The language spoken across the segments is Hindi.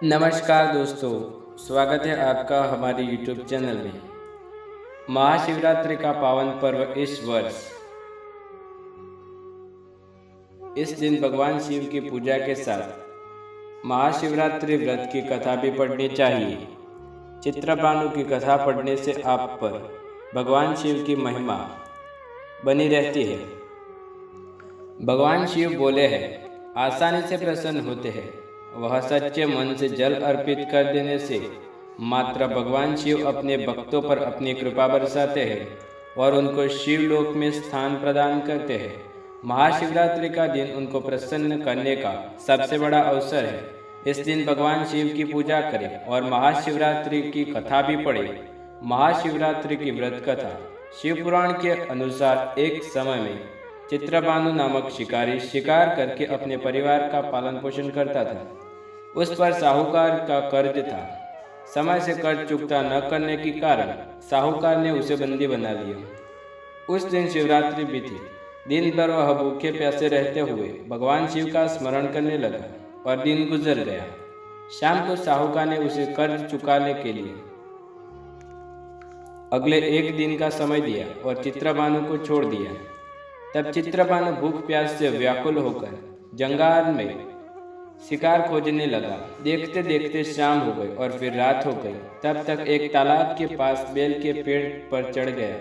नमस्कार दोस्तों, स्वागत है आपका हमारे YouTube चैनल में। महाशिवरात्रि का पावन पर्व इस वर्ष इस दिन भगवान शिव की पूजा के साथ महाशिवरात्रि व्रत की कथा भी पढ़नी चाहिए। चित्रभानु की कथा पढ़ने से आप पर भगवान शिव की महिमा बनी रहती है। भगवान शिव बोले हैं, आसानी से प्रसन्न होते हैं। वह सच्चे मन से जल अर्पित कर देने से मात्र भगवान शिव अपने भक्तों पर अपनी कृपा बरसाते हैं और उनको शिवलोक में स्थान प्रदान करते हैं। महाशिवरात्रि का दिन उनको प्रसन्न करने का सबसे बड़ा अवसर है। इस दिन भगवान शिव की पूजा करें और महाशिवरात्रि की कथा भी पढ़ें। महाशिवरात्रि की व्रत कथा। शिव पुराण के अनुसार एक समय में चित्रभानु नामक शिकारी शिकार करके अपने परिवार का पालन पोषण करता था। उस पर साहूकार का कर्ज था। समय से कर्ज चुकता न करने के कारण साहूकार ने उसे बंदी बना लिया। उस दिन शिवरात्रि भी थी। दिन भर वह भूखे प्यासे रहते हुए भगवान शिव का स्मरण करने लगा और दिन गुजर गया। शाम को साहूकार ने उसे कर्ज चुकाने के लिए अगले एक दिन का समय दिया और चित्रभानु को छोड़ दिया। तब चित्रभानु भूख प्यास से व्याकुल होकर जंगल में शिकार खोजने लगा। देखते देखते शाम हो गई और फिर रात हो गई। तब तक एक तालाब के पास बेल के पेड़ पर चढ़ गया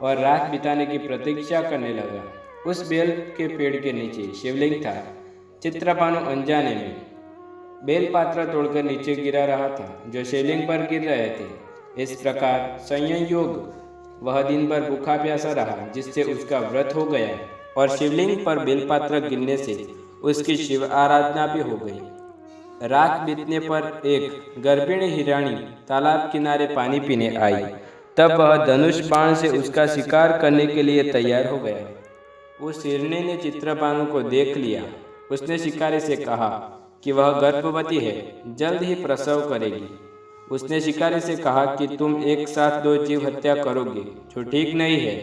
और रात बिताने की प्रतीक्षा करने लगा। उस बेल के पेड़ के नीचे शिवलिंग था। चित्रभानु अनजाने में बेल पात्र तोड़कर नीचे गिरा रहा था जो शिवलिंग पर गिर रहे थे। इस प्रकार संयोग वह दिन भर भूखा प्यासा रहा, जिससे उसका व्रत हो गया और शिवलिंग पर बेलपात्र गिरने से उसकी शिव आराधना भी हो गई। रात बीतने पर एक गर्भिणी हिरानी तालाब किनारे पानी पीने आई। तब वह धनुष बाण से उसका शिकार करने के लिए तैयार हो गया। उस हिरणी ने चित्रभानु को देख लिया। उसने शिकारी से कहा कि वह गर्भवती है, जल्द ही प्रसव करेगी। उसने शिकारी से कहा कि तुम एक साथ दो जीव हत्या करोगे, जो ठीक नहीं है।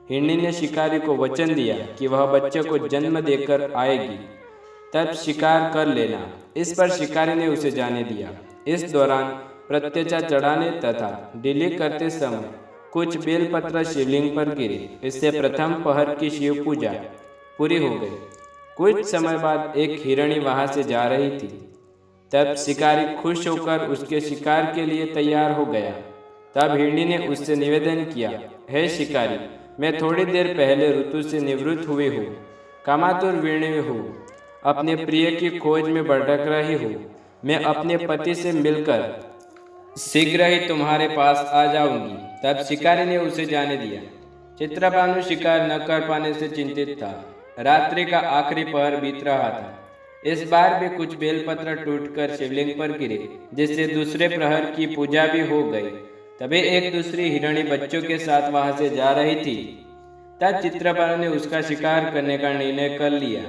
हिरणी ने शिकारी को वचन दिया कि वह बच्चे को जन्म देकर आएगी, तब शिकार कर लेना। इस पर शिकारी ने उसे जाने दिया। इस दौरान प्रत्यचा चढ़ाने तथा ढीली करते समय कुछ बेलपत्र शिवलिंग पर गिरे। इससे प्रथम पहर की शिव पूजा पूरी हो गई। कुछ समय बाद एक हिरणी वहां से जा रही थी। तब शिकारी खुश होकर उसके शिकार के लिए तैयार हो गया। तब हिरणी ने उससे निवेदन किया, हे शिकारी, मैं थोड़ी देर पहले ऋतु से निवृत्त हुई हूँ, कामातुर वीर्णी हूँ, अपने प्रिय की खोज में भटक रही हूँ। मैं अपने पति से मिलकर शीघ्र ही तुम्हारे पास आ जाऊंगी। तब शिकारी ने उसे जाने दिया। चित्रभानु शिकार न कर पाने से चिंतित था। रात्रि का आखिरी पहर बीत रहा था। इस बार भी कुछ बेलपत्र टूटकर शिवलिंग पर गिरे, जिससे दूसरे प्रहर की पूजा भी हो गई। तभी एक दूसरी हिरणी बच्चों के साथ वहां से जा रही थी। तब चित्रभानु ने उसका शिकार करने का निर्णय कर लिया।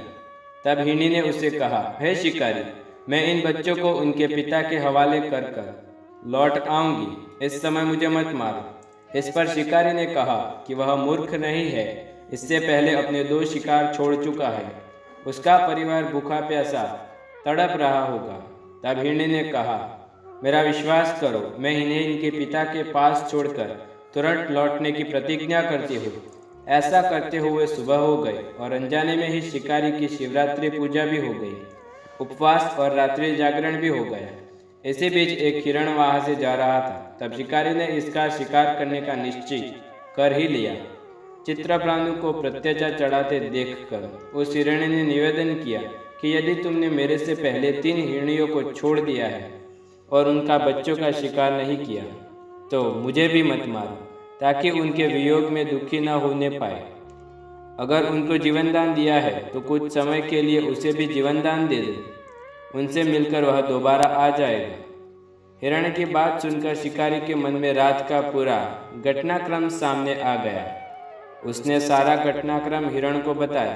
तब हिरणी ने उससे कहा, हे शिकारी, मैं इन बच्चों को उनके पिता के हवाले कर लौट आऊंगी। इस समय मुझे मत मारो। इस पर शिकारी ने कहा कि वह मूर्ख नहीं है, इससे पहले अपने दो शिकार छोड़ चुका है। उसका परिवार भूखा प्यासा तड़प रहा होगा। तब हिरणी ने कहा, मेरा विश्वास करो, मैं इन्हें इनके पिता के पास छोड़कर तुरंत लौटने की प्रतिज्ञा करती हूँ। ऐसा करते हुए सुबह हो गई और अनजाने में ही शिकारी की शिवरात्रि पूजा भी हो गई। उपवास और रात्रि जागरण भी हो गया। इसी बीच एक हिरण वहां से जा रहा था। तब शिकारी ने इसका शिकार करने का निश्चय कर ही लिया। चित्रभानु को प्रत्यचा चढ़ाते देखकर उस हिरणी ने निवेदन किया कि यदि तुमने मेरे से पहले 3 हिरणियों को छोड़ दिया है और उनका बच्चों का शिकार नहीं किया, तो मुझे भी मत मारो, ताकि उनके वियोग में दुखी न होने पाए। अगर उनको जीवन दान दिया है तो कुछ समय के लिए उसे भी जीवन दान दे दो। उनसे मिलकर वह दोबारा आ जाएगा। हिरण की बात सुनकर शिकारी के मन में रात का पूरा घटनाक्रम सामने आ गया। उसने सारा घटनाक्रम हिरण को बताया।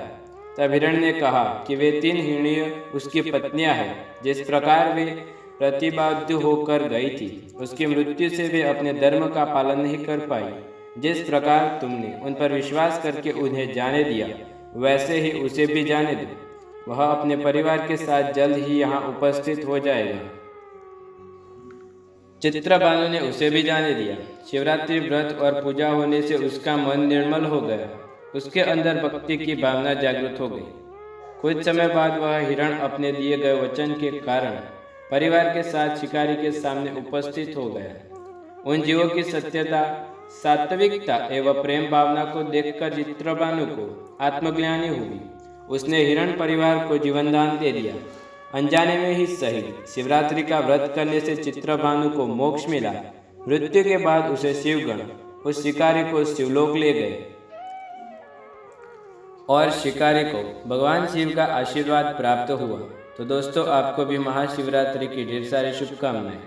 तब हिरण ने कहा कि वे 3 हिरणियां उसकी पत्नियां हैं। जिस प्रकार वे प्रतिबद्ध होकर गई थी, उसकी मृत्यु से वे अपने धर्म का पालन नहीं कर पाई। जिस प्रकार तुमने उन पर विश्वास करके उन्हें जाने दिया, वैसे ही उसे भी जाने दो। वह अपने परिवार के साथ जल्द ही यहाँ उपस्थित हो जाएगा। चित्रभानु ने उसे भी जाने दिया। शिवरात्रि व्रत और पूजा होने से उसका मन निर्मल हो गया। उसके अंदर भक्ति की भावना जागृत हो गई। कुछ समय बाद वह हिरण अपने दिए गए वचन के कारण परिवार के साथ शिकारी के सामने उपस्थित हो गया। उन जीवों की सत्यता, सात्विकता एवं प्रेम भावना को देखकर चित्रभानु को आत्मज्ञानी हुई। उसने हिरण परिवार को जीवनदान दे दिया। अनजाने में ही सही, शिवरात्रि का व्रत करने से चित्रभानु को मोक्ष मिला। मृत्यु के बाद उसे शिवगण उस शिकारी को शिवलोक ले गए और शिकारी को भगवान शिव का आशीर्वाद प्राप्त हुआ। तो दोस्तों, आपको भी महाशिवरात्रि की ढेर सारी शुभकामनाएं।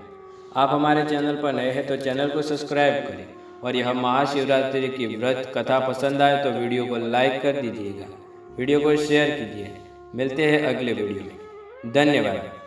आप हमारे चैनल पर नए हैं तो चैनल को सब्सक्राइब करें और यह महाशिवरात्रि की व्रत कथा पसंद आए तो वीडियो को लाइक कर दीजिएगा, वीडियो को शेयर कीजिए। मिलते हैं अगले वीडियो में। धन्यवाद।